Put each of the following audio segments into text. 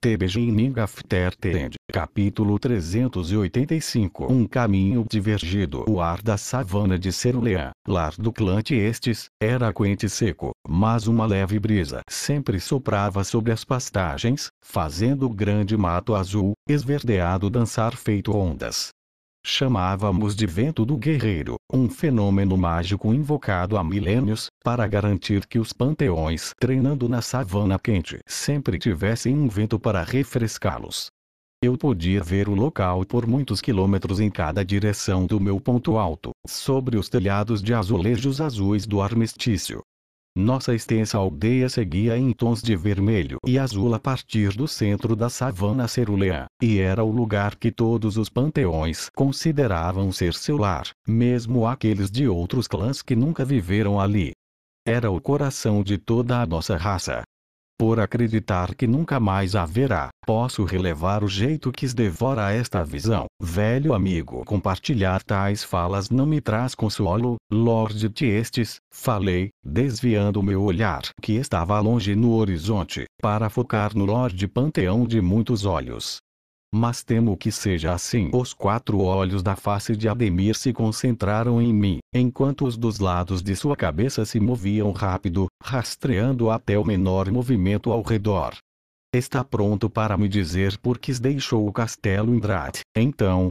The Beginning After the End. Capítulo 385. Um caminho divergido. O ar da savana de Cerulean, lar do clã Tiestes, era quente e seco, mas uma leve brisa sempre soprava sobre as pastagens, fazendo o grande mato azul, esverdeado dançar feito ondas. Chamávamos de vento do guerreiro, um fenômeno mágico invocado há milênios, para garantir que os panteões treinando na savana quente sempre tivessem um vento para refrescá-los. Eu podia ver o local por muitos quilômetros em cada direção do meu ponto alto, sobre os telhados de azulejos azuis do armistício. Nossa extensa aldeia seguia em tons de vermelho e azul a partir do centro da savana Cerulean, e era o lugar que todos os panteões consideravam ser seu lar, mesmo aqueles de outros clãs que nunca viveram ali. Era o coração de toda a nossa raça. Por acreditar que nunca mais haverá, posso relevar o jeito que devora esta visão. Velho amigo, compartilhar tais falas não me traz consolo, Lord Tiestes, falei, desviando meu olhar, que estava longe no horizonte, para focar no Lorde Panteão de muitos olhos. Mas temo que seja assim. Os 4 olhos da face de Ademir se concentraram em mim, enquanto os dos lados de sua cabeça se moviam rápido, rastreando até o menor movimento ao redor. Está pronto para me dizer por que deixou o castelo Indrad? Então,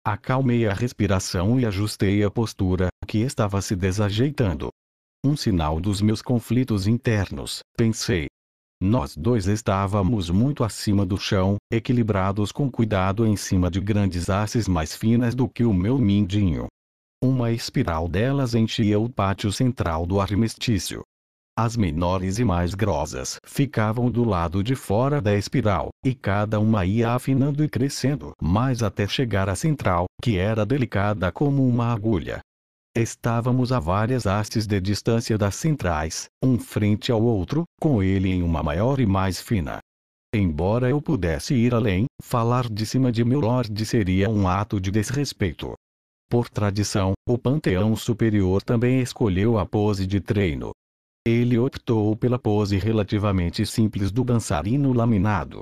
acalmei a respiração e ajustei a postura, que estava se desajeitando. Um sinal dos meus conflitos internos, pensei. Nós dois estávamos muito acima do chão, equilibrados com cuidado em cima de grandes hastes mais finas do que o meu mindinho. Uma espiral delas enchia o pátio central do armistício. As menores e mais grossas ficavam do lado de fora da espiral, e cada uma ia afinando e crescendo mais até chegar à central, que era delicada como uma agulha. Estávamos a várias hastes de distância das centrais, um frente ao outro, com ele em uma maior e mais fina. Embora eu pudesse ir além, falar de cima de meu Lorde seria um ato de desrespeito. Por tradição, o Panteão Superior também escolheu a pose de treino. Ele optou pela pose relativamente simples do dançarino laminado.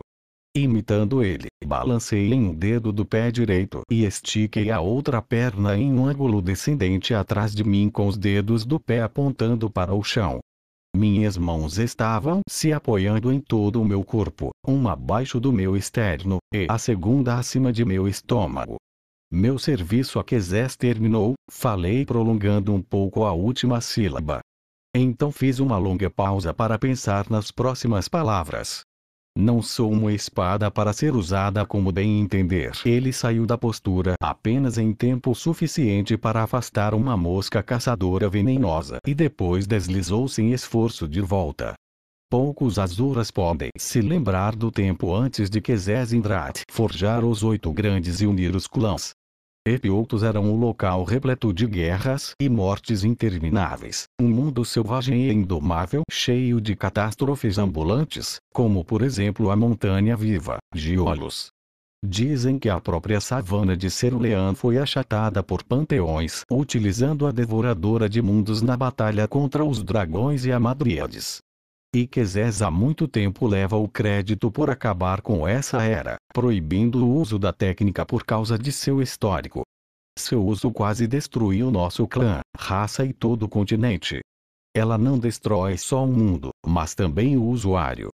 Imitando ele, balancei em um dedo do pé direito e estiquei a outra perna em um ângulo descendente atrás de mim com os dedos do pé apontando para o chão. Minhas mãos estavam se apoiando em todo o meu corpo, uma abaixo do meu externo, e a segunda acima de meu estômago. Meu serviço a Quezés terminou, falei prolongando um pouco a última sílaba. Então fiz uma longa pausa para pensar nas próximas palavras. Não sou uma espada para ser usada como bem entender. Ele saiu da postura apenas em tempo suficiente para afastar uma mosca caçadora venenosa e depois deslizou sem esforço de volta. Poucos Azuras podem se lembrar do tempo antes de Quezés Indrad forjar os 8 grandes e unir os clãs. Epiotos eram um local repleto de guerras e mortes intermináveis, um mundo selvagem e indomável cheio de catástrofes ambulantes, como por exemplo a Montanha Viva, Giolos. Dizem que a própria savana de Cerulean foi achatada por panteões utilizando a Devoradora de Mundos na batalha contra os dragões e Hamadríades. E Quezés há muito tempo leva o crédito por acabar com essa era, proibindo o uso da técnica por causa de seu histórico. Seu uso quase destruiu nosso clã, raça e todo o continente. Ela não destrói só um mundo, mas também o usuário.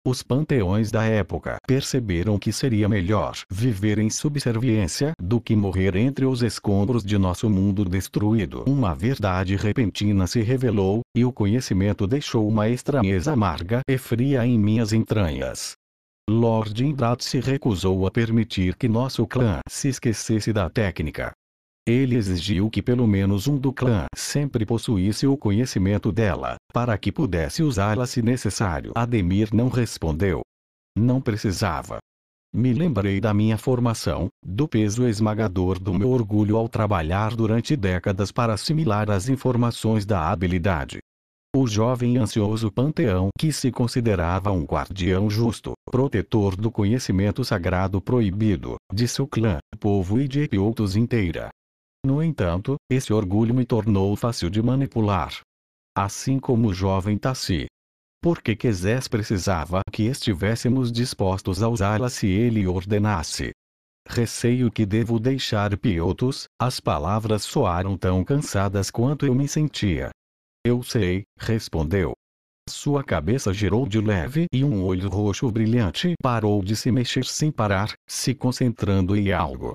Os panteões da época perceberam que seria melhor viver em subserviência do que morrer entre os escombros de nosso mundo destruído. Uma verdade repentina se revelou, e o conhecimento deixou uma estranheza amarga e fria em minhas entranhas. Lord Indrad se recusou a permitir que nosso clã se esquecesse da técnica. Ele exigiu que pelo menos um do clã sempre possuísse o conhecimento dela, para que pudesse usá-la se necessário. Ademir não respondeu. Não precisava. Me lembrei da minha formação, do peso esmagador do meu orgulho ao trabalhar durante décadas para assimilar as informações da habilidade. O jovem e ansioso panteão que se considerava um guardião justo, protetor do conhecimento sagrado proibido, de seu clã, povo e de Epiotos inteira. No entanto, esse orgulho me tornou fácil de manipular. Assim como o jovem Tassi. Porque Quezés precisava que estivéssemos dispostos a usá-la se ele ordenasse. Receio que devo deixar Piotos. As palavras soaram tão cansadas quanto eu me sentia. Eu sei, respondeu. Sua cabeça girou de leve e um olho roxo brilhante parou de se mexer sem parar, se concentrando em algo.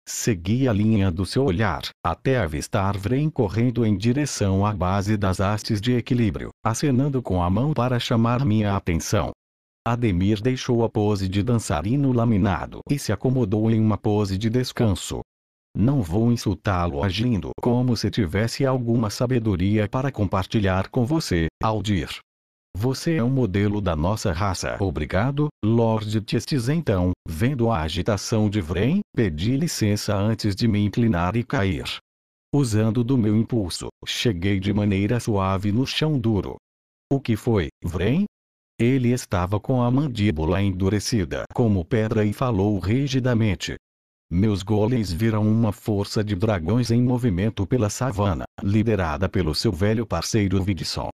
Segui a linha do seu olhar, até avistar Vren correndo em direção à base das hastes de equilíbrio, acenando com a mão para chamar minha atenção. Ademir deixou a pose de dançarino laminado e se acomodou em uma pose de descanso. Não vou insultá-lo agindo como se tivesse alguma sabedoria para compartilhar com você, Aldir. Você é um modelo da nossa raça. Obrigado, Lord Tiestes. Então, vendo a agitação de Vren, pedi licença antes de me inclinar e cair. Usando do meu impulso, cheguei de maneira suave no chão duro. O que foi, Vren? Ele estava com a mandíbula endurecida como pedra e falou rigidamente. Meus golems viram uma força de dragões em movimento pela savana, liderada pelo seu velho parceiro Vidson.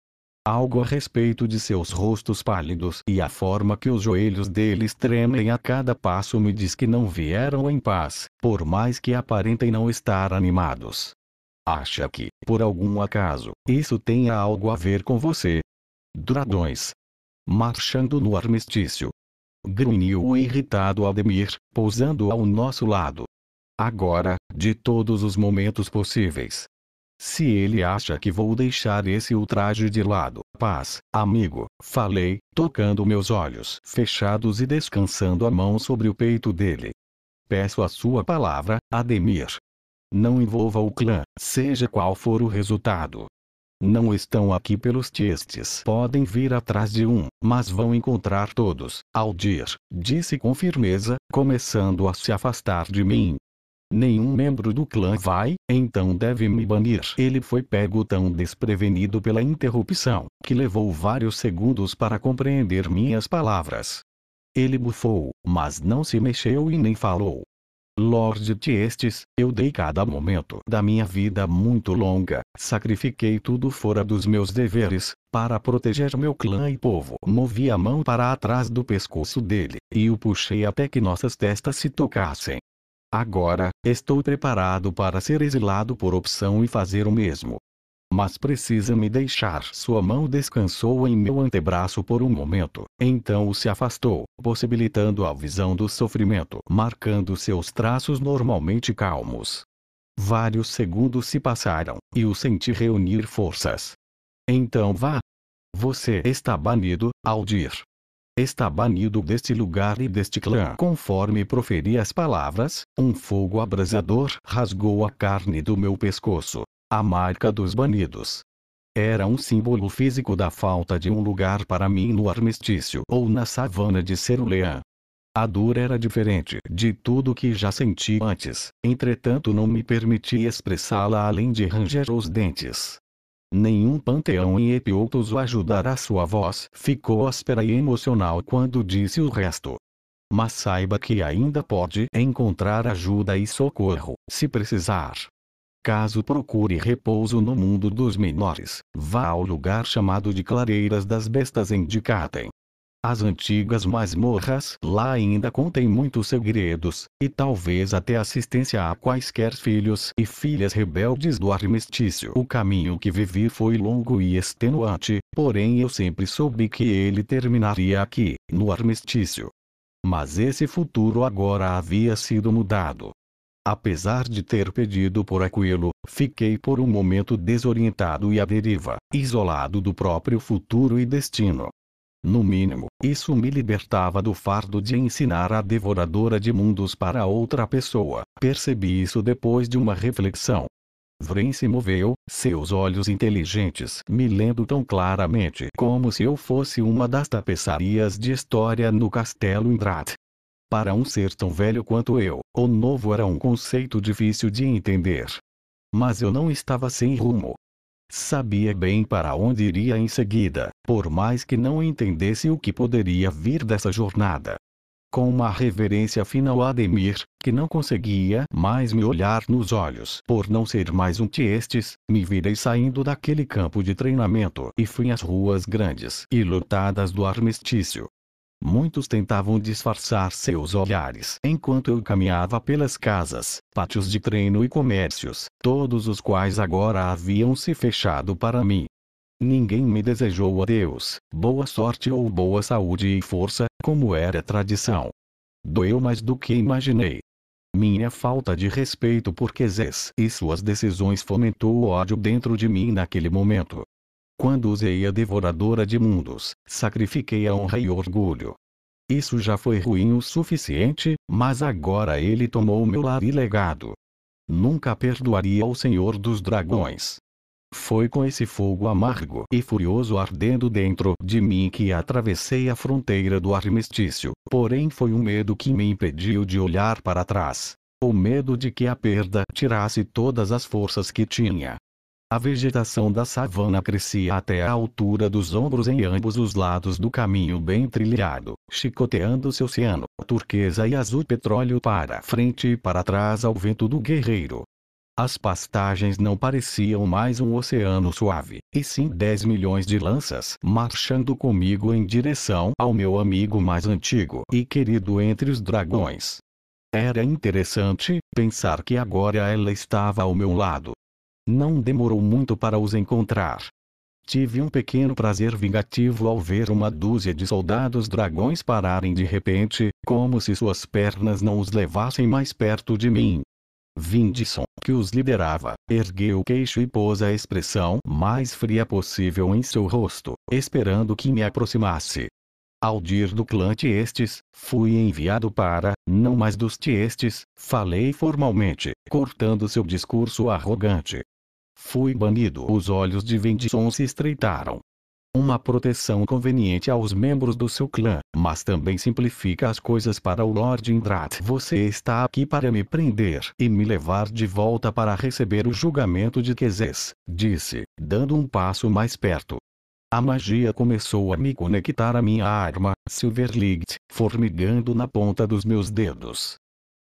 Algo a respeito de seus rostos pálidos e a forma que os joelhos deles tremem a cada passo me diz que não vieram em paz, por mais que aparentem não estar animados. Acha que, por algum acaso, isso tenha algo a ver com você? Dragões. Marchando no armistício. Grunhiu o irritado Ademir, pousando ao nosso lado. Agora, de todos os momentos possíveis. Se ele acha que vou deixar esse ultraje de lado, paz, amigo, falei, tocando meus olhos fechados e descansando a mão sobre o peito dele. Peço a sua palavra, Ademir. Não envolva o clã, seja qual for o resultado. Não estão aqui pelos Tiestes. Podem vir atrás de mas vão encontrar todos, Aldir, disse com firmeza, começando a se afastar de mim. Nenhum membro do clã vai, então deve me banir. Ele foi pego tão desprevenido pela interrupção, que levou vários segundos para compreender minhas palavras. Ele bufou, mas não se mexeu e nem falou. Lord Tiestes, eu dei cada momento da minha vida muito longa, sacrifiquei tudo fora dos meus deveres, para proteger meu clã e povo. Movi a mão para atrás do pescoço dele, e o puxei até que nossas testas se tocassem. Agora, estou preparado para ser exilado por opção e fazer o mesmo. Mas precisa me deixar. Sua mão descansou em meu antebraço por um momento, então se afastou, possibilitando a visão do sofrimento, marcando seus traços normalmente calmos. Vários segundos se passaram, e o senti reunir forças. Então vá. Você está banido, Aldir. Está banido deste lugar e deste clã. Conforme proferi as palavras, um fogo abrasador rasgou a carne do meu pescoço. A marca dos banidos. Era um símbolo físico da falta de um lugar para mim no armistício ou na savana de Cerulean. A dor era diferente de tudo que já senti antes, entretanto não me permiti expressá-la além de ranger os dentes. Nenhum panteão em Epiotos o ajudará. Sua voz ficou áspera e emocional quando disse o resto. Mas saiba que ainda pode encontrar ajuda e socorro, se precisar. Caso procure repouso no mundo dos menores, vá ao lugar chamado de Clareiras das Bestas em Dikaten. As antigas masmorras lá ainda contêm muitos segredos, e talvez até assistência a quaisquer filhos e filhas rebeldes do armistício. O caminho que vivi foi longo e extenuante, porém eu sempre soube que ele terminaria aqui, no armistício. Mas esse futuro agora havia sido mudado. Apesar de ter pedido por aquilo, fiquei por um momento desorientado e à deriva, isolado do próprio futuro e destino. No mínimo, isso me libertava do fardo de ensinar a devoradora de mundos para outra pessoa. Percebi isso depois de uma reflexão. Vren se moveu, seus olhos inteligentes me lendo tão claramente como se eu fosse uma das tapeçarias de história no castelo Indrat. Para um ser tão velho quanto eu, o novo era um conceito difícil de entender. Mas eu não estava sem rumo. Sabia bem para onde iria em seguida, por mais que não entendesse o que poderia vir dessa jornada. Com uma reverência final a Ademir, que não conseguia mais me olhar nos olhos por não ser mais um Tiestes, me virei saindo daquele campo de treinamento e fui às ruas grandes e lotadas do armistício. Muitos tentavam disfarçar seus olhares enquanto eu caminhava pelas casas, pátios de treino e comércios, todos os quais agora haviam se fechado para mim. Ninguém me desejou adeus, boa sorte ou boa saúde e força, como era tradição. Doeu mais do que imaginei. Minha falta de respeito por Quezes e suas decisões fomentou o ódio dentro de mim naquele momento. Quando usei a devoradora de mundos, sacrifiquei a honra e orgulho. Isso já foi ruim o suficiente, mas agora ele tomou meu lar e legado. Nunca perdoaria ao Senhor dos Dragões. Foi com esse fogo amargo e furioso ardendo dentro de mim que atravessei a fronteira do armistício, porém foi um medo que me impediu de olhar para trás. O medo de que a perda tirasse todas as forças que tinha. A vegetação da savana crescia até a altura dos ombros em ambos os lados do caminho bem trilhado, chicoteando-se oceano, turquesa e azul petróleo para frente e para trás ao vento do guerreiro. As pastagens não pareciam mais um oceano suave, e sim 10 milhões de lanças marchando comigo em direção ao meu amigo mais antigo e querido entre os dragões. Era interessante pensar que agora ela estava ao meu lado. Não demorou muito para os encontrar. Tive um pequeno prazer vingativo ao ver uma dúzia de soldados dragões pararem de repente, como se suas pernas não os levassem mais perto de mim. Vindisson, que os liderava, ergueu o queixo e pôs a expressão mais fria possível em seu rosto, esperando que me aproximasse. Aldir do clã Tiestes, fui enviado para, não mais dos Tiestes, falei formalmente, cortando seu discurso arrogante. Fui banido. Os olhos de Vindisson se estreitaram. Uma proteção conveniente aos membros do seu clã, mas também simplifica as coisas para o Lord Indrat. Você está aqui para me prender e me levar de volta para receber o julgamento de Quezes, disse, dando um passo mais perto. A magia começou a me conectar à minha arma, Silverlight, formigando na ponta dos meus dedos.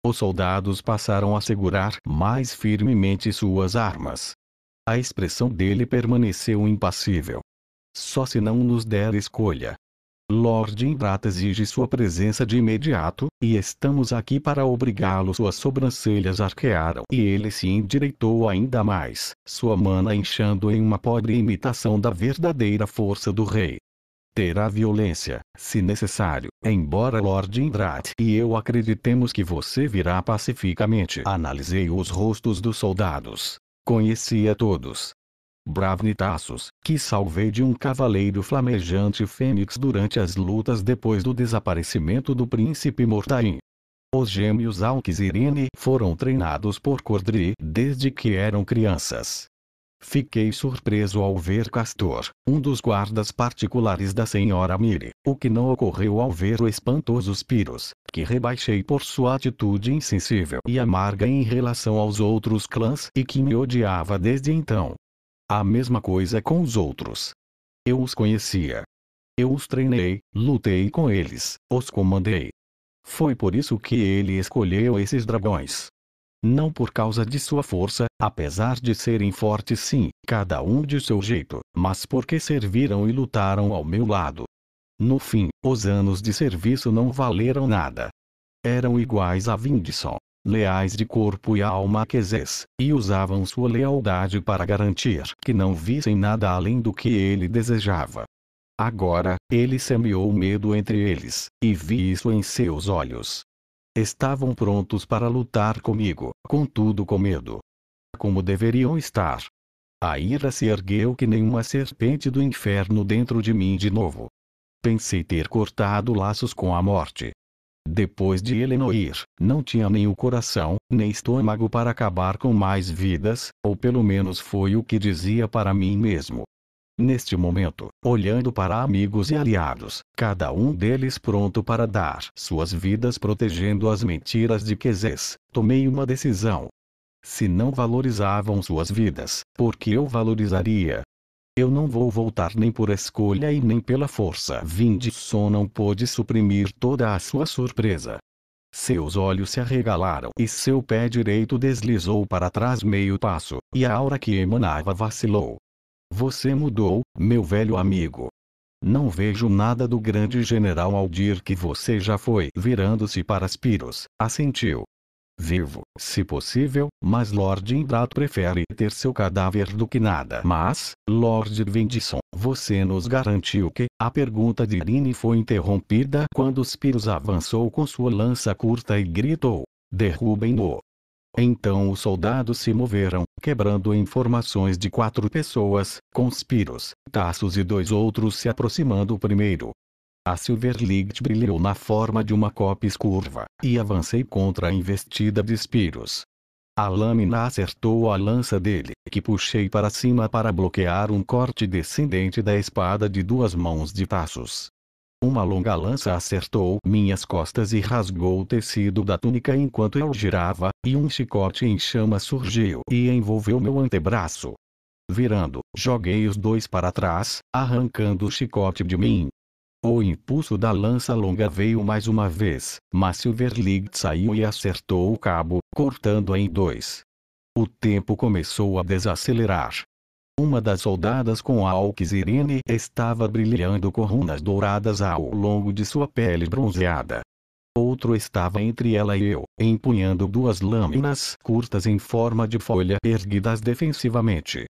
Os soldados passaram a segurar mais firmemente suas armas. A expressão dele permaneceu impassível. Só se não nos der escolha. Lord Indrat exige sua presença de imediato, e estamos aqui para obrigá-lo. Suas sobrancelhas arquearam e ele se endireitou ainda mais, sua mana inchando em uma pobre imitação da verdadeira força do rei. Terá violência, se necessário, embora Lord Indrat e eu acreditemos que você virá pacificamente. Analisei os rostos dos soldados. Conhecia todos. Bravnitassos, que salvei de um cavaleiro flamejante fênix durante as lutas depois do desaparecimento do príncipe Mortain. Os gêmeos Alques e Irene foram treinados por Cordri desde que eram crianças. Fiquei surpreso ao ver Castor, um dos guardas particulares da senhora Mire, o que não ocorreu ao ver o espantoso Spiros, que rebaixei por sua atitude insensível e amarga em relação aos outros clãs e que me odiava desde então. A mesma coisa com os outros. Eu os conhecia. Eu os treinei, lutei com eles, os comandei. Foi por isso que ele escolheu esses dragões. Não por causa de sua força, apesar de serem fortes sim, cada um de seu jeito, mas porque serviram e lutaram ao meu lado. No fim, os anos de serviço não valeram nada. Eram iguais a Vindisson, leais de corpo e alma a Quezes, e usavam sua lealdade para garantir que não vissem nada além do que ele desejava. Agora, ele semeou medo entre eles, e vi isso em seus olhos. Estavam prontos para lutar comigo, contudo com medo. Como deveriam estar. A ira se ergueu que nem uma serpente do inferno dentro de mim de novo. Pensei ter cortado laços com a morte. Depois de Elenoir, não tinha nem o coração, nem estômago para acabar com mais vidas, ou pelo menos foi o que dizia para mim mesmo. Neste momento, olhando para amigos e aliados, cada um deles pronto para dar suas vidas protegendo as mentiras de Quezes, tomei uma decisão. Se não valorizavam suas vidas, por que eu valorizaria? Eu não vou voltar nem por escolha e nem pela força. Vindson não pôde suprimir toda a sua surpresa. Seus olhos se arregalaram e seu pé direito deslizou para trás meio passo, e a aura que emanava vacilou. Você mudou, meu velho amigo. Não vejo nada do grande general Aldir que você já foi. Virando-se para Spiros, assentiu. Vivo, se possível, mas Lord Indrato prefere ter seu cadáver do que nada. Mas, Lord Vindson, você nos garantiu que... A pergunta de Irene foi interrompida quando Spiros avançou com sua lança curta e gritou: derrubem-no. Então os soldados se moveram, quebrando informações de 4 pessoas, com Spiros, Tassos e 2 outros se aproximando primeiro. A Silverlight brilhou na forma de uma cópia curva, e avancei contra a investida de Spiros. A lâmina acertou a lança dele, que puxei para cima para bloquear um corte descendente da espada de 2 mãos de Tassos. Uma longa lança acertou minhas costas e rasgou o tecido da túnica enquanto eu girava, e um chicote em chamas surgiu e envolveu meu antebraço. Virando, joguei os 2 para trás, arrancando o chicote de mim. O impulso da lança longa veio mais uma vez, mas Silverlight saiu e acertou o cabo, cortando-a em 2. O tempo começou a desacelerar. Uma das soldadas com a Alquizirene estava brilhando com runas douradas ao longo de sua pele bronzeada. Outro estava entre ela e eu, empunhando 2 lâminas curtas em forma de folha erguidas defensivamente.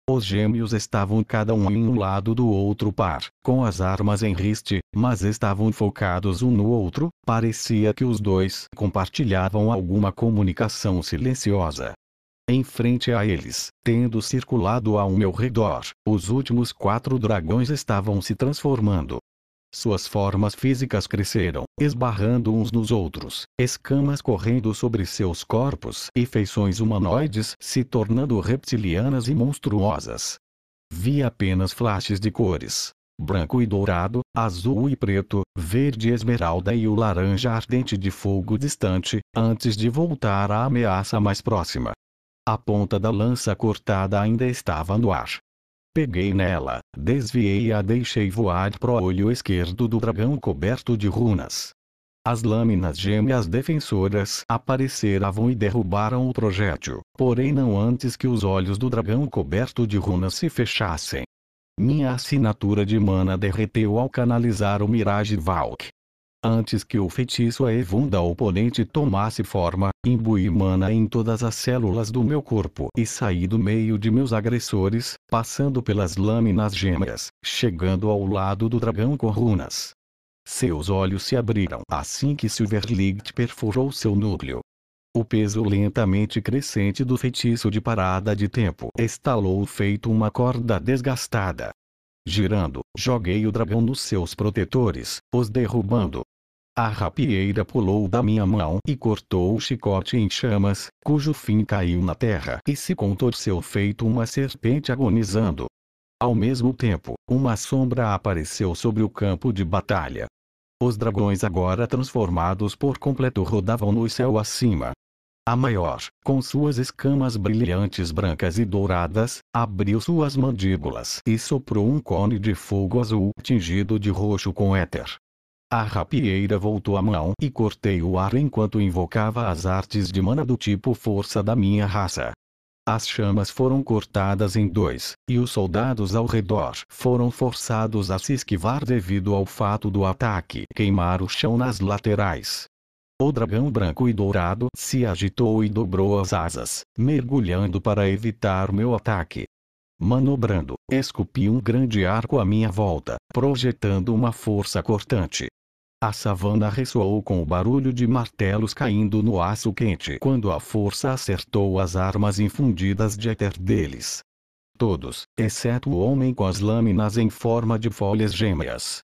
Os gêmeos estavam cada um em um lado do outro par, com as armas em riste, mas estavam focados um no outro. Parecia que os 2 compartilhavam alguma comunicação silenciosa. Em frente a eles, tendo circulado ao meu redor, os últimos 4 dragões estavam se transformando. Suas formas físicas cresceram, esbarrando uns nos outros, escamas correndo sobre seus corpos e feições humanoides se tornando reptilianas e monstruosas. Vi apenas flashes de cores: branco e dourado, azul e preto, verde e esmeralda e o laranja ardente de fogo distante, antes de voltar à ameaça mais próxima. A ponta da lança cortada ainda estava no ar. Peguei nela, desviei e a deixei voar pro olho esquerdo do dragão coberto de runas. As lâminas gêmeas defensoras apareceram e derrubaram o projétil, porém não antes que os olhos do dragão coberto de runas se fechassem. Minha assinatura de mana derreteu ao canalizar o Mirage Valk. Antes que o feitiço Aevum da oponente tomasse forma, imbuí mana em todas as células do meu corpo e saí do meio de meus agressores, passando pelas lâminas gêmeas, chegando ao lado do dragão com runas. Seus olhos se abriram assim que Silverlight perfurou seu núcleo. O peso lentamente crescente do feitiço de parada de tempo estalou feito uma corda desgastada. Girando, joguei o dragão nos seus protetores, os derrubando. A rapieira pulou da minha mão e cortou o chicote em chamas, cujo fim caiu na terra e se contorceu feito uma serpente agonizando. Ao mesmo tempo, uma sombra apareceu sobre o campo de batalha. Os dragões agora transformados por completo rodavam no céu acima. A maior, com suas escamas brilhantes brancas e douradas, abriu suas mandíbulas e soprou um cone de fogo azul tingido de roxo com éter. A rapieira voltou a mão e cortei o ar enquanto invocava as artes de mana do tipo força da minha raça. As chamas foram cortadas em 2, e os soldados ao redor foram forçados a se esquivar devido ao fato do ataque queimar o chão nas laterais. O dragão branco e dourado se agitou e dobrou as asas, mergulhando para evitar meu ataque. Manobrando, esculpi um grande arco à minha volta, projetando uma força cortante. A savana ressoou com o barulho de martelos caindo no aço quente quando a força acertou as armas infundidas de éter deles. Todos, exceto o homem com as lâminas em forma de folhas gêmeas.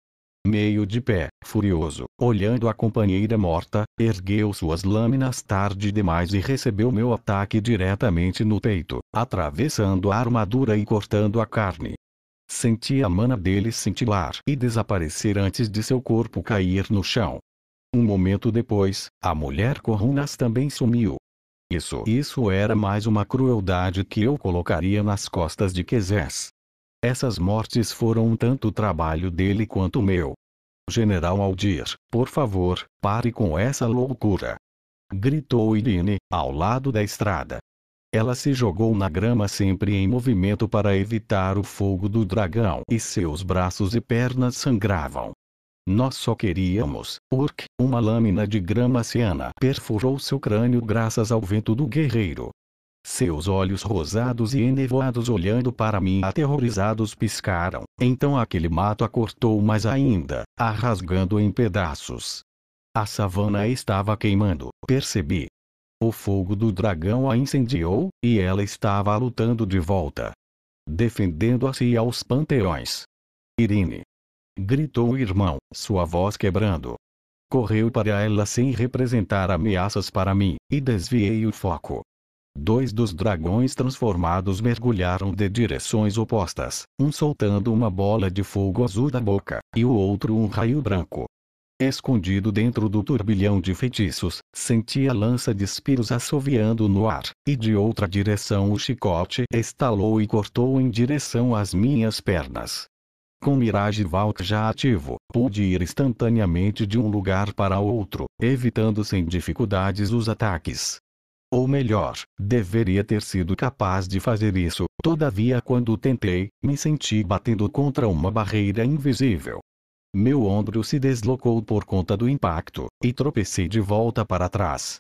Meio de pé, furioso, olhando a companheira morta, ergueu suas lâminas tarde demais e recebeu meu ataque diretamente no peito, atravessando a armadura e cortando a carne. Senti a mana dele cintilar e desaparecer antes de seu corpo cair no chão. Um momento depois, a mulher com runas também sumiu. Isso era mais uma crueldade que eu colocaria nas costas de Quezés. Essas mortes foram um tanto trabalho dele quanto meu. General Aldir, por favor, pare com essa loucura! Gritou Irene, ao lado da estrada. Ela se jogou na grama sempre em movimento para evitar o fogo do dragão e seus braços e pernas sangravam. Nós só queríamos, Urk, uma lâmina de grama ciana perfurou seu crânio graças ao vento do guerreiro. Seus olhos rosados e enevoados olhando para mim aterrorizados piscaram, então aquele mato a cortou mais ainda, a rasgando em pedaços. A savana estava queimando, percebi. O fogo do dragão a incendiou, e ela estava lutando de volta. Defendendo-se aos panteões. Irene! Gritou o irmão, sua voz quebrando. Correu para ela sem representar ameaças para mim, e desviei o foco. 2 dos dragões transformados mergulharam de direções opostas, um soltando uma bola de fogo azul da boca, e o outro um raio branco. Escondido dentro do turbilhão de feitiços, senti a lança de Spiros assoviando no ar, e de outra direção o chicote estalou e cortou em direção às minhas pernas. Com Mirage Vault já ativo, pude ir instantaneamente de um lugar para outro, evitando sem dificuldades os ataques. Ou melhor, deveria ter sido capaz de fazer isso, todavia quando tentei, me senti batendo contra uma barreira invisível. Meu ombro se deslocou por conta do impacto, e tropecei de volta para trás.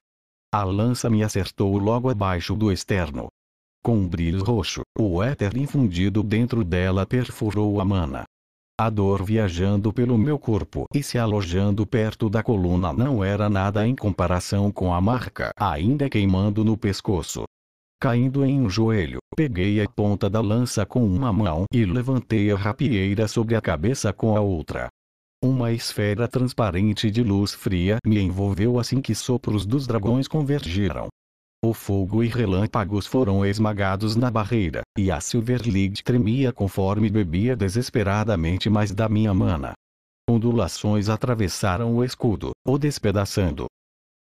A lança me acertou logo abaixo do externo. Com um brilho roxo, o éter infundido dentro dela perfurou a mana. A dor viajando pelo meu corpo e se alojando perto da coluna não era nada em comparação com a marca ainda queimando no pescoço. Caindo em um joelho, peguei a ponta da lança com uma mão e levantei a rapieira sobre a cabeça com a outra. Uma esfera transparente de luz fria me envolveu assim que sopros dos dragões convergiram. O fogo e relâmpagos foram esmagados na barreira, e a Silverlead tremia conforme bebia desesperadamente mais da minha mana. Ondulações atravessaram o escudo, o despedaçando.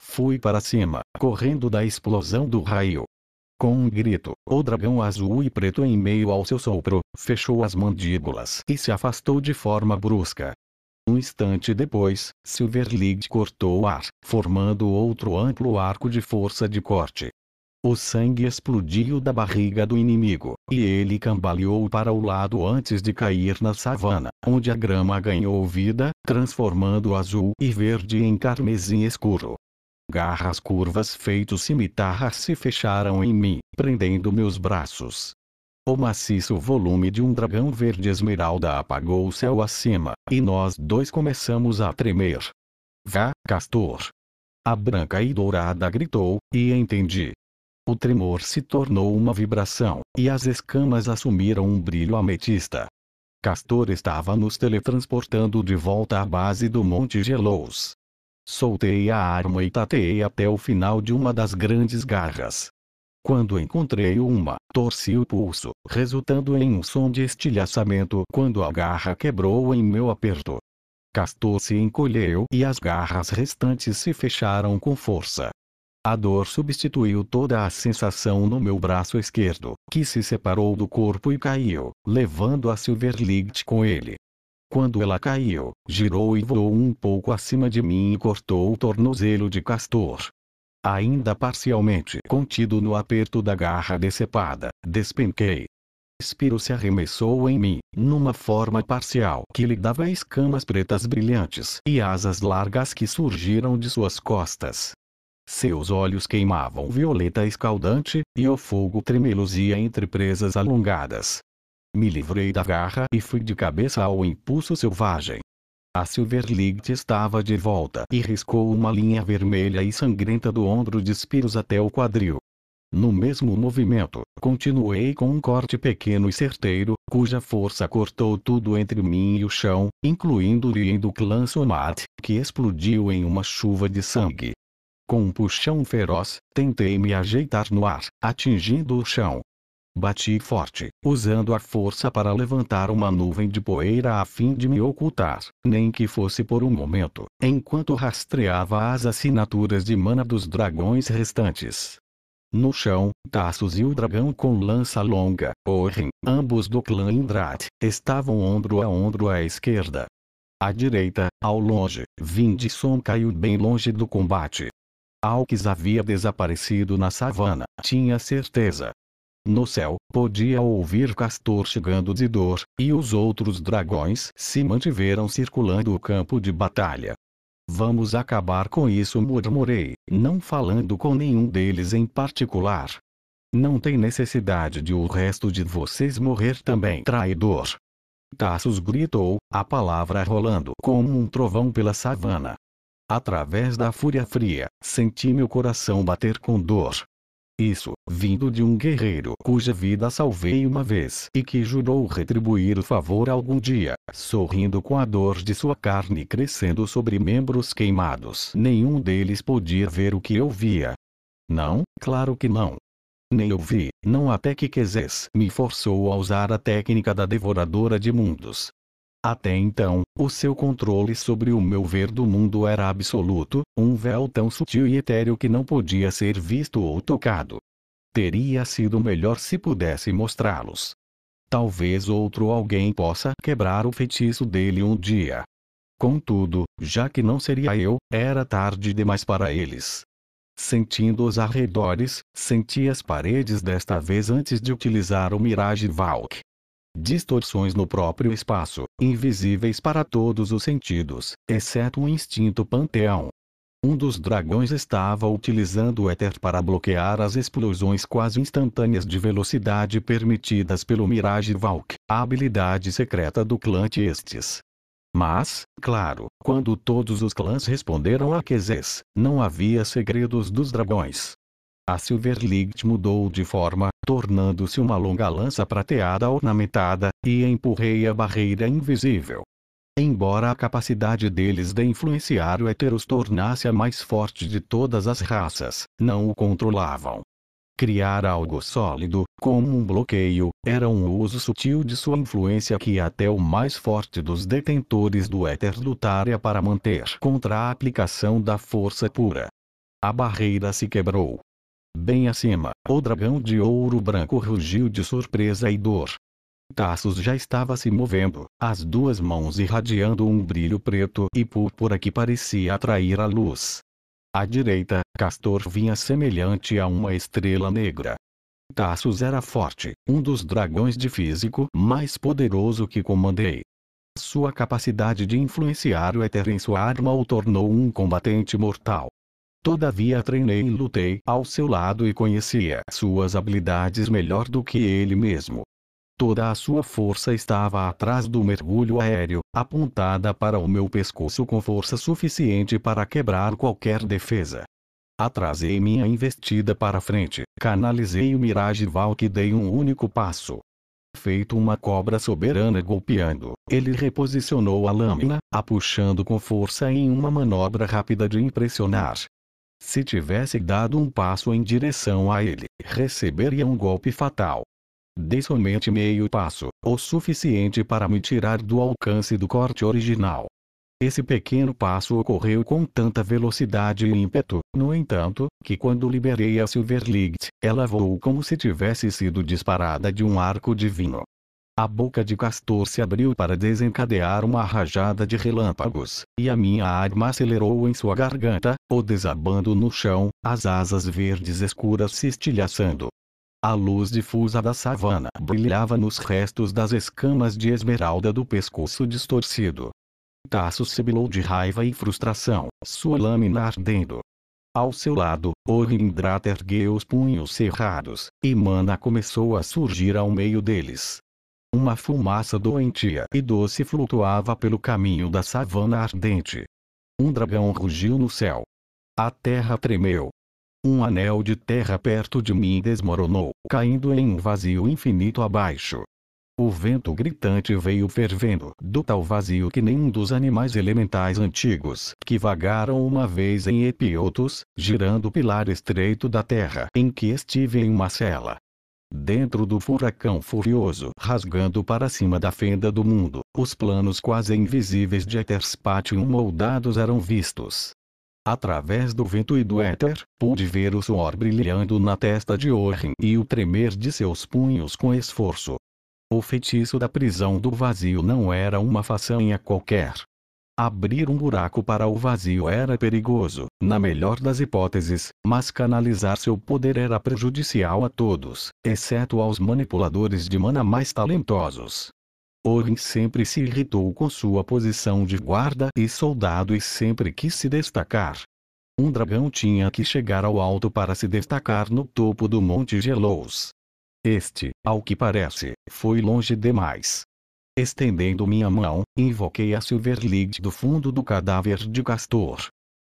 Fui para cima, correndo da explosão do raio. Com um grito, o dragão azul e preto em meio ao seu sopro, fechou as mandíbulas e se afastou de forma brusca. Um instante depois, Silverlead cortou o ar, formando outro amplo arco de força de corte. O sangue explodiu da barriga do inimigo, e ele cambaleou para o lado antes de cair na savana, onde a grama ganhou vida, transformando azul e verde em carmesim escuro. Garras curvas feitos cimitarras se fecharam em mim, prendendo meus braços. O maciço volume de um dragão verde esmeralda apagou o céu acima, e nós dois começamos a tremer. Vá, Castor! A branca e dourada gritou, e entendi. O tremor se tornou uma vibração, e as escamas assumiram um brilho ametista. Castor estava nos teletransportando de volta à base do Monte Gelos. Soltei a arma e tateei até o final de uma das grandes garras. Quando encontrei uma, torci o pulso, resultando em um som de estilhaçamento quando a garra quebrou em meu aperto. Castor se encolheu e as garras restantes se fecharam com força. A dor substituiu toda a sensação no meu braço esquerdo, que se separou do corpo e caiu, levando a Silverlead com ele. Quando ela caiu, girou e voou um pouco acima de mim e cortou o tornozelo de Castor. Ainda parcialmente contido no aperto da garra decepada, despenquei. Spiro se arremessou em mim, numa forma parcial que lhe dava escamas pretas brilhantes e asas largas que surgiram de suas costas. Seus olhos queimavam violeta escaldante, e o fogo tremeluzia entre presas alongadas. Me livrei da garra e fui de cabeça ao impulso selvagem. A Silverlead estava de volta e riscou uma linha vermelha e sangrenta do ombro de Spiros até o quadril. No mesmo movimento, continuei com um corte pequeno e certeiro, cuja força cortou tudo entre mim e o chão, incluindo o Lien do clã Somat, que explodiu em uma chuva de sangue. Com um puxão feroz, tentei me ajeitar no ar, atingindo o chão. Bati forte, usando a força para levantar uma nuvem de poeira a fim de me ocultar, nem que fosse por um momento, enquanto rastreava as assinaturas de mana dos dragões restantes. No chão, Tassos e o dragão com lança longa, Orrin, ambos do clã Indrat, estavam ombro a ombro à esquerda. À direita, ao longe, Vindson caiu bem longe do combate. Alques havia desaparecido na savana, tinha certeza. No céu, podia ouvir Castor chegando de dor, e os outros dragões se mantiveram circulando o campo de batalha. Vamos acabar com isso, murmurei, não falando com nenhum deles em particular. Não tem necessidade de o resto de vocês morrer também, traidor. Tassos gritou, a palavra rolando como um trovão pela savana. Através da fúria fria, senti meu coração bater com dor. Isso, vindo de um guerreiro cuja vida salvei uma vez e que jurou retribuir o favor algum dia, sorrindo com a dor de sua carne crescendo sobre membros queimados. Nenhum deles podia ver o que eu via. Não, claro que não. Nem eu vi, não até que Quezes me forçou a usar a técnica da devoradora de mundos. Até então, o seu controle sobre o meu ver do mundo era absoluto, um véu tão sutil e etéreo que não podia ser visto ou tocado. Teria sido melhor se pudesse mostrá-los. Talvez outro alguém possa quebrar o feitiço dele um dia. Contudo, já que não seria eu, era tarde demais para eles. Sentindo os arredores, senti as paredes desta vez antes de utilizar o Mirage Valk. Distorções no próprio espaço, invisíveis para todos os sentidos, exceto o instinto panteão. Um dos dragões estava utilizando o éter para bloquear as explosões quase instantâneas de velocidade permitidas pelo Mirage Valk, a habilidade secreta do clã Tiestes. Mas, claro, quando todos os clãs responderam a Quezes, não havia segredos dos dragões. A Silverlight mudou de forma, tornando-se uma longa lança prateada ornamentada, e empurrei a barreira invisível. Embora a capacidade deles de influenciar o éter os tornasse a mais forte de todas as raças, não o controlavam. Criar algo sólido, como um bloqueio, era um uso sutil de sua influência que até o mais forte dos detentores do éter lutaria para manter contra a aplicação da força pura. A barreira se quebrou. Bem acima, o dragão de ouro branco rugiu de surpresa e dor. Tassos já estava se movendo, as duas mãos irradiando um brilho preto e púrpura que parecia atrair a luz. À direita, Castor vinha semelhante a uma estrela negra. Tassos era forte, um dos dragões de físico mais poderoso que comandei. Sua capacidade de influenciar o éter em sua arma o tornou um combatente mortal. Todavia treinei e lutei ao seu lado e conhecia suas habilidades melhor do que ele mesmo. Toda a sua força estava atrás do mergulho aéreo, apontada para o meu pescoço com força suficiente para quebrar qualquer defesa. Atrasei minha investida para frente, canalizei o Mirage Valk e dei um único passo. Feito uma cobra soberana golpeando, ele reposicionou a lâmina, a puxando com força em uma manobra rápida de impressionar. Se tivesse dado um passo em direção a ele, receberia um golpe fatal. Dei somente meio passo, o suficiente para me tirar do alcance do corte original. Esse pequeno passo ocorreu com tanta velocidade e ímpeto, no entanto, que quando liberei a Silverlight, ela voou como se tivesse sido disparada de um arco divino. A boca de Castor se abriu para desencadear uma rajada de relâmpagos, e a minha arma acelerou em sua garganta, o desabando no chão, as asas verdes escuras se estilhaçando. A luz difusa da savana brilhava nos restos das escamas de esmeralda do pescoço distorcido. Tassos sibilou de raiva e frustração, sua lâmina ardendo. Ao seu lado, Orindrat ergueu os punhos cerrados, e Mana começou a surgir ao meio deles. Uma fumaça doentia e doce flutuava pelo caminho da savana ardente. Um dragão rugiu no céu. A terra tremeu. Um anel de terra perto de mim desmoronou, caindo em um vazio infinito abaixo. O vento gritante veio fervendo do tal vazio que nenhum dos animais elementais antigos que vagaram uma vez em Epiotos, girando o pilar estreito da terra em que estive em uma cela. Dentro do furacão furioso rasgando para cima da fenda do mundo, os planos quase invisíveis de Eterspatium moldados eram vistos. Através do vento e do éter, pude ver o suor brilhando na testa de Orrin e o tremer de seus punhos com esforço. O feitiço da prisão do vazio não era uma façanha qualquer. Abrir um buraco para o vazio era perigoso, na melhor das hipóteses, mas canalizar seu poder era prejudicial a todos, exceto aos manipuladores de mana mais talentosos. Orrin sempre se irritou com sua posição de guarda e soldado e sempre quis se destacar. Um dragão tinha que chegar ao alto para se destacar no topo do Monte Gelouos. Este, ao que parece, foi longe demais. Estendendo minha mão, invoquei a Silverlead do fundo do cadáver de Castor.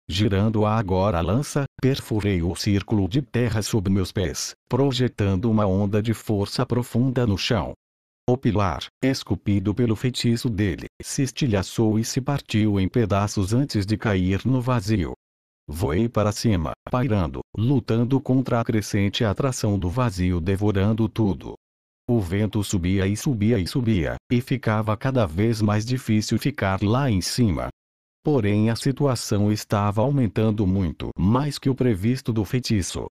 Girando-a agora a lança, perfurei o círculo de terra sob meus pés, projetando uma onda de força profunda no chão. O pilar, esculpido pelo feitiço dele, se estilhaçou e se partiu em pedaços antes de cair no vazio. Voei para cima, pairando, lutando contra a crescente atração do vazio devorando tudo. O vento subia e subia e subia, e ficava cada vez mais difícil ficar lá em cima. Porém a situação estava aumentando muito mais que o previsto do feitiço.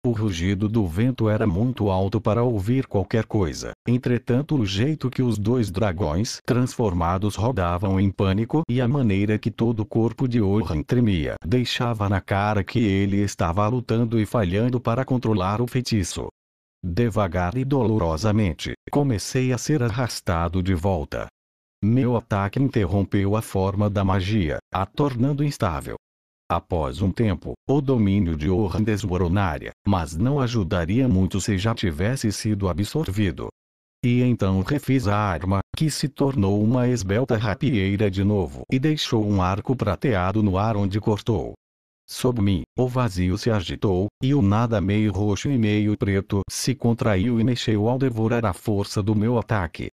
O rugido do vento era muito alto para ouvir qualquer coisa, entretanto o jeito que os dois dragões transformados rodavam em pânico e a maneira que todo o corpo de Orrin tremia deixava na cara que ele estava lutando e falhando para controlar o feitiço. Devagar e dolorosamente, comecei a ser arrastado de volta. Meu ataque interrompeu a forma da magia, a tornando instável. Após um tempo, o domínio de Orrin desmoronaria, mas não ajudaria muito se já tivesse sido absorvido. E então refiz a arma, que se tornou uma esbelta rapieira de novo e deixou um arco prateado no ar onde cortou. Sob mim, o vazio se agitou, e o nada meio roxo e meio preto se contraiu e mexeu ao devorar a força do meu ataque.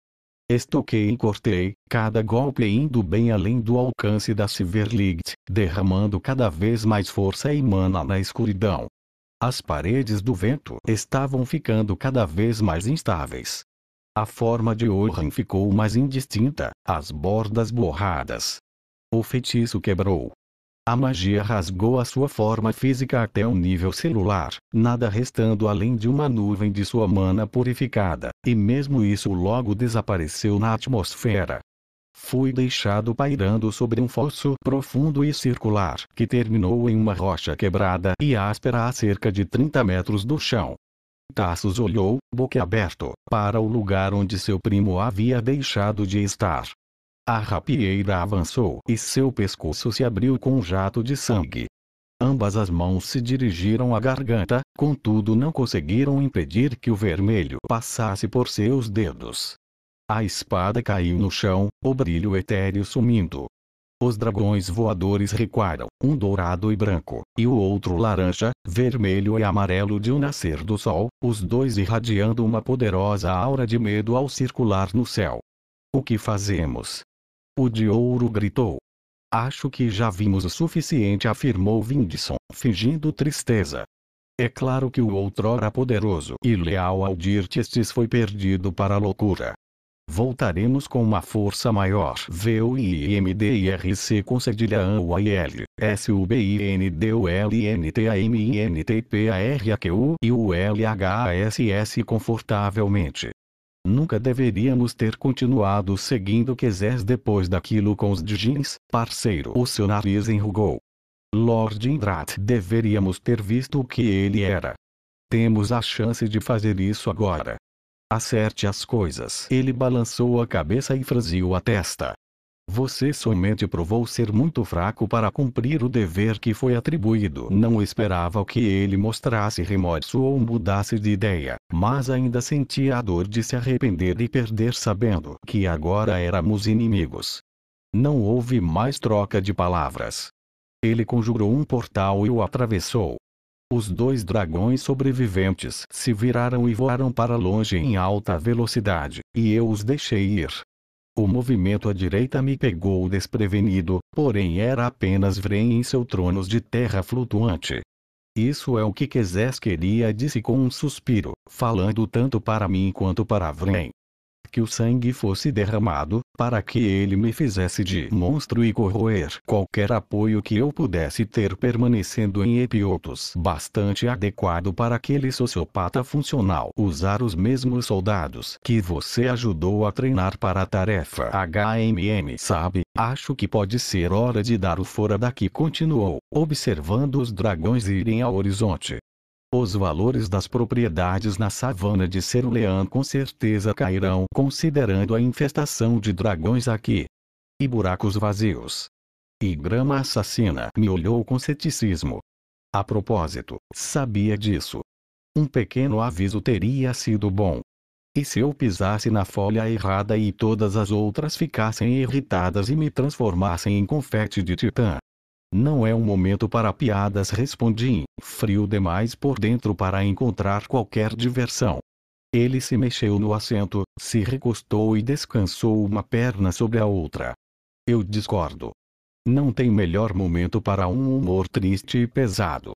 Estoquei e cortei, cada golpe indo bem além do alcance da Silverlead, derramando cada vez mais força e mana na escuridão. As paredes do vento estavam ficando cada vez mais instáveis. A forma de Orrin ficou mais indistinta, as bordas borradas. O feitiço quebrou. A magia rasgou a sua forma física até um nível celular, nada restando além de uma nuvem de sua mana purificada, e mesmo isso logo desapareceu na atmosfera. Fui deixado pairando sobre um fosso profundo e circular, que terminou em uma rocha quebrada e áspera a cerca de 30 metros do chão. Tassos olhou, boquiaberto, para o lugar onde seu primo havia deixado de estar. A rapieira avançou e seu pescoço se abriu com um jato de sangue. Ambas as mãos se dirigiram à garganta, contudo não conseguiram impedir que o vermelho passasse por seus dedos. A espada caiu no chão, o brilho etéreo sumindo. Os dragões voadores recuaram, um dourado e branco, e o outro laranja, vermelho e amarelo de um nascer do sol, os dois irradiando uma poderosa aura de medo ao circular no céu. O que fazemos? O de ouro gritou. Acho que já vimos o suficiente, afirmou Vindson, fingindo tristeza. É claro que o outrora poderoso e leal Aldirtestes foi perdido para a loucura. Voltaremos com uma força maior. VUIMDIRC com cedilha UIL, SUBINDOLNTAMINTPARAQ e o LHASS confortavelmente. Nunca deveríamos ter continuado seguindo Quezés depois daquilo com os Djinns, parceiro. O seu nariz enrugou. Lord Indrat, deveríamos ter visto o que ele era. Temos a chance de fazer isso agora. Acerte as coisas. Ele balançou a cabeça e franziu a testa. Você somente provou ser muito fraco para cumprir o dever que foi atribuído. Não esperava que ele mostrasse remorso ou mudasse de ideia, mas ainda sentia a dor de se arrepender e perder sabendo que agora éramos inimigos. Não houve mais troca de palavras. Ele conjurou um portal e o atravessou. Os dois dragões sobreviventes se viraram e voaram para longe em alta velocidade, e eu os deixei ir. O movimento à direita me pegou desprevenido, porém era apenas Vren em seu trono de terra flutuante. Isso é o que Quezés queria, disse com um suspiro, falando tanto para mim quanto para Vren. que o sangue fosse derramado, para que ele me fizesse de monstro e corroer qualquer apoio que eu pudesse ter permanecendo em Epiotos bastante adequado para aquele sociopata funcional usar os mesmos soldados que você ajudou a treinar para a tarefa sabe, acho que pode ser hora de dar o fora daqui, continuou, observando os dragões irem ao horizonte. Os valores das propriedades na savana de Cerulean com certeza cairão considerando a infestação de dragões aqui. E buracos vazios. E grama assassina, me olhou com ceticismo. A propósito, sabia disso. Um pequeno aviso teria sido bom. E se eu pisasse na folha errada e todas as outras ficassem irritadas e me transformassem em confete de titã? Não é um momento para piadas, respondi, frio demais por dentro para encontrar qualquer diversão. Ele se mexeu no assento, se recostou e descansou uma perna sobre a outra. Eu discordo. Não tem melhor momento para um humor triste e pesado.